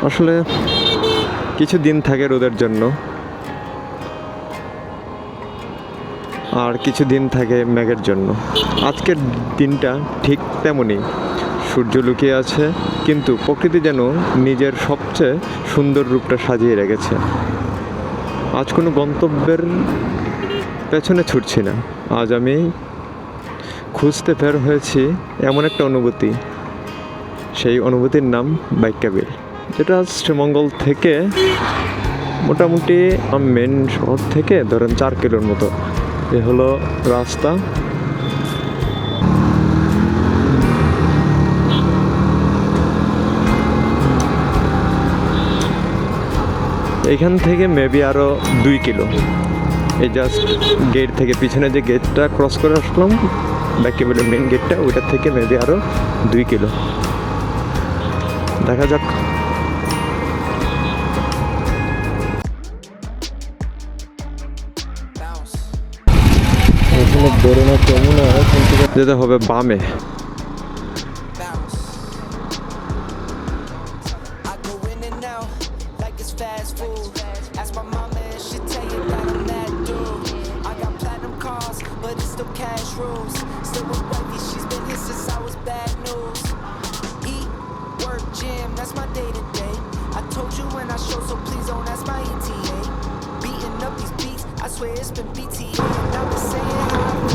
আসলে কিছু দিন থাকে রোদের জন্য, আর কিছু দিন থাকে মেঘের জন্য। আজকের দিনটা ঠিক তেমনই, সূর্য লুকিয়ে আছে, কিন্তু প্রকৃতি যেন নিজের সবচেয়ে সুন্দর রূপটা সাজিয়ে রেখেছে। আজ কোনো গন্তব্যের পেছনে ছুটছি না, আজ আমি খুঁজতে বের হয়েছি এমন একটা অনুভূতি। সেই অনুভূতির নাম বাইক্যাবিল, যেটা শ্রীমঙ্গল থেকে মোটামুটি মেন শহর থেকে ধরেন 4 কিলোর মতো। এ হলো রাস্তা। এখান থেকে মেবি আরও 2 কিলো। এই জাস্ট গেট থেকে, পিছনে যে গেটটা ক্রস করে আসলাম বাইক্যাবিলের মেন গেটটা, ওইটার থেকে মেবি আরও 2 কিলো। দেখা যাক। এখানে বেরোনো কেমন হয়, কিন্তু যেতে হবে বামে।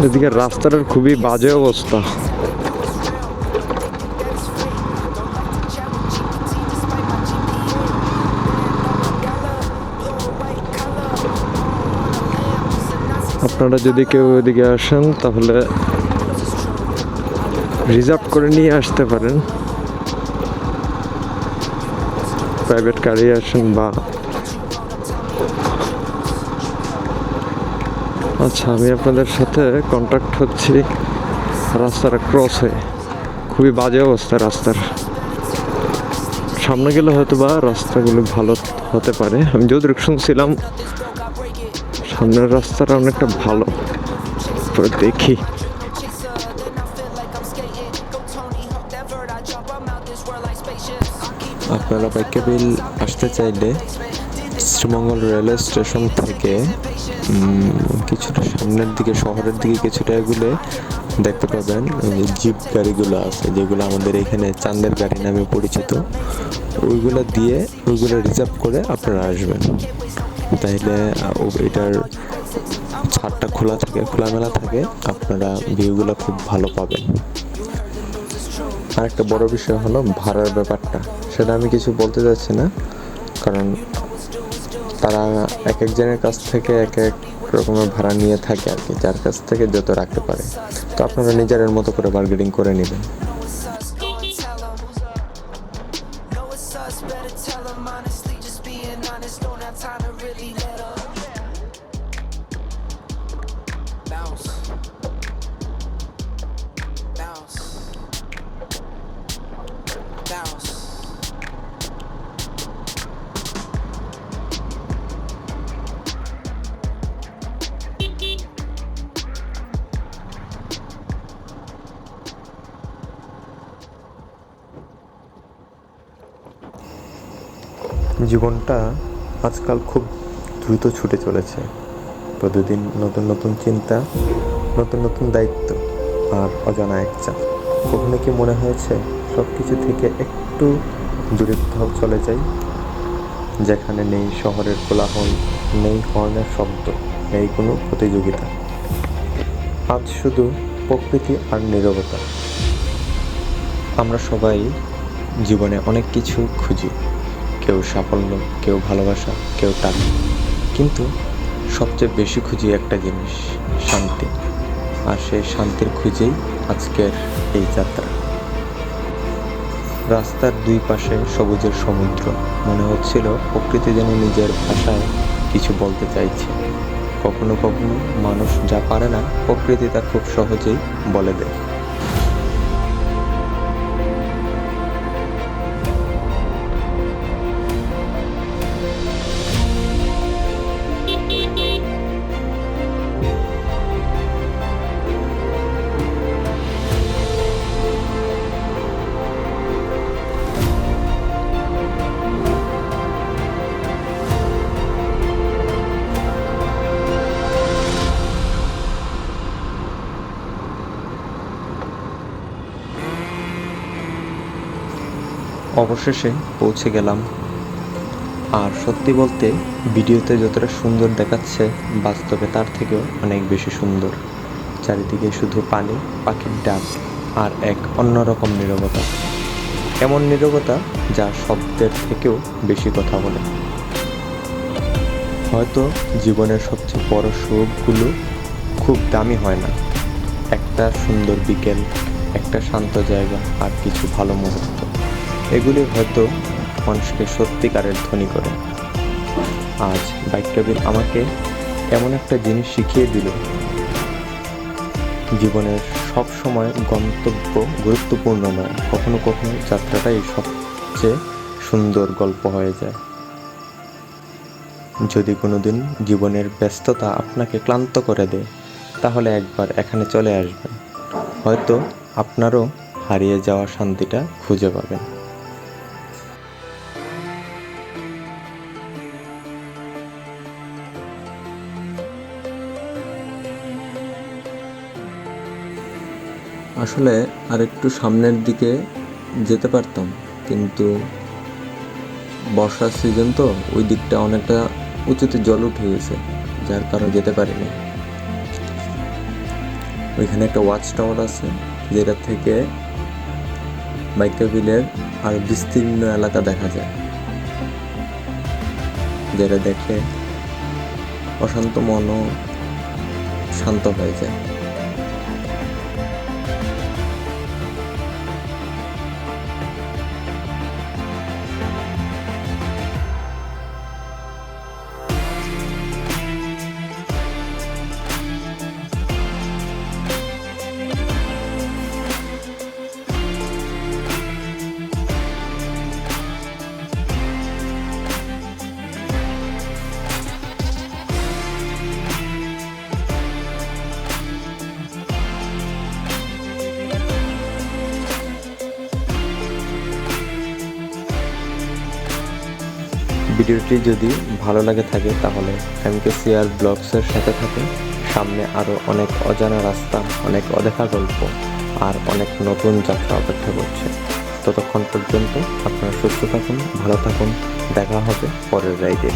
এদিকে রাস্তাটার খুবই বাজে অবস্থা। আপনারা যদি কেউ এদিকে আসেন তাহলে রিজার্ভ করে নিয়ে আসতে পারেন, প্রাইভেট গাড়ি আসেন বা। আচ্ছা, আমি আপনাদের সাথে কন্ট্যাক্ট হচ্ছি রাস্তাটা ক্রস হয়ে। খুবই বাজে অবস্থা রাস্তার। সামনে গেলে হয়তো বা রাস্তাগুলো ভালো হতে পারে। আমি যতটুকু শুনছিলাম সামনের রাস্তাটা অনেকটা ভালো, দেখি। আপনারা বাইক্যাবিল আসতে চাইলে শ্রীমঙ্গল রেলওয়ে স্টেশন থেকে কিছুটা সামনের দিকে, শহরের দিকে কিছুটা এগুলো দেখতে পাবেন যে জিপ গাড়িগুলো আছে, যেগুলো আমাদের এখানে চাঁদের গাড়ি নামে পরিচিত। ওইগুলো রিজার্ভ করে আপনারা আসবেন, তাইলে এটার ছাদটা খোলামেলা থাকে, আপনারা ভিউগুলো খুব ভালো পাবেন। আর একটা বড় বিষয় হলো ভাড়ার ব্যাপারটা। সেটা আমি কিছু বলতে চাচ্ছি না, কারণ তারা এক একজনের কাছ থেকে এক এক রকমের ভাড়া নিয়ে থাকে আর কি, যার কাছ থেকে যত রাখতে পারে। তো আপনারা নিজের মতো করে বার্গেনিং করে নেবেন। জীবনটা আজকাল খুব দ্রুত ছুটে চলেছে। প্রতিদিন নতুন নতুন চিন্তা, নতুন নতুন দায়িত্ব, আর অজানা এক চাপ। কখনো কি মনে হয়েছে সব কিছু থেকে একটু দূরে কোথাও চলে যাই, যেখানে নেই শহরের কোলাহল, নেই হর্নের শব্দ, নেই কোনো প্রতিযোগিতা। আজ শুধু প্রকৃতি আর নীরবতা। আমরা সবাই জীবনে অনেক কিছু খুঁজি, কেউ সাফল্য, কেউ ভালোবাসা, কেউ টাকা, কিন্তু সবচেয়ে বেশি খুঁজি একটা জিনিস, শান্তি। আর সেই শান্তির খুঁজেই আজকের এই যাত্রা। রাস্তার দুই পাশে সবুজের সমুদ্র, মনে হচ্ছিল প্রকৃতি যেন নিজের ভাষায় কিছু বলতে চাইছে। কখনো কখনো মানুষ যা পারে না, প্রকৃতি তা খুব সহজেই বলে দেয়। অবশেষে পৌঁছে গেলাম। আর সত্যি বলতে ভিডিওতে যতটা সুন্দর দেখাচ্ছে বাস্তবে তার থেকেও অনেক বেশি সুন্দর। চারিদিকে শুধু পানি, পাখির ডাক আর এক অন্যরকম নীরবতা। এমন নীরবতা যা শব্দের থেকেও বেশি কথা বলে। হয়তো জীবনের সবচেয়ে বড় সুখগুলো খুব দামি হয় না, একটা সুন্দর বিকেল, একটা শান্ত জায়গা আর কিছু ভালো মুহূর্ত, এগুলি হয়তো মানুষকে সত্যিকারের ধনী করে। আজ বাইক ট্রাভেল আমাকে এমন একটা জিনিস শিখিয়ে দিল, জীবনের সব সময় গন্তব্য গুরুত্বপূর্ণ নয়, কখনো কখনো যাত্রাটাই সবচেয়ে সুন্দর গল্প হয়ে যায়। যদি কোনোদিন জীবনের ব্যস্ততা আপনাকে ক্লান্ত করে দেয়, তাহলে একবার এখানে চলে আসবেন, হয়তো আপনারও হারিয়ে যাওয়া শান্তিটা খুঁজে পাবেন। আসলে আরেকটু সামনের দিকে যেতে পারতাম, কিন্তু বর্ষার সিজন তো ওই দিকটা অনেকটা উঁচুতে জল উঠে গেছে, যার কারণে যেতে পারিনি। ওইখানে একটা ওয়াচ টাওয়ার আছে, যেটা থেকে বাইকাবিলের আর বিস্তীর্ণ এলাকা দেখা যায়, যেটা দেখে অশান্ত মনও শান্ত হয়ে যায়। ভিডিওটি যদি ভালো লাগে থাকে তাহলে MKCR ব্লগসের সাথে থাকুন। সামনে আরও অনেক অজানা রাস্তা, অনেক অদেখা গল্প আর অনেক নতুন যাত্রা অপেক্ষা করছে। ততক্ষণ পর্যন্ত আপনারা সুস্থ থাকুন, ভালো থাকুন, দেখা হবে পরের রাইডে।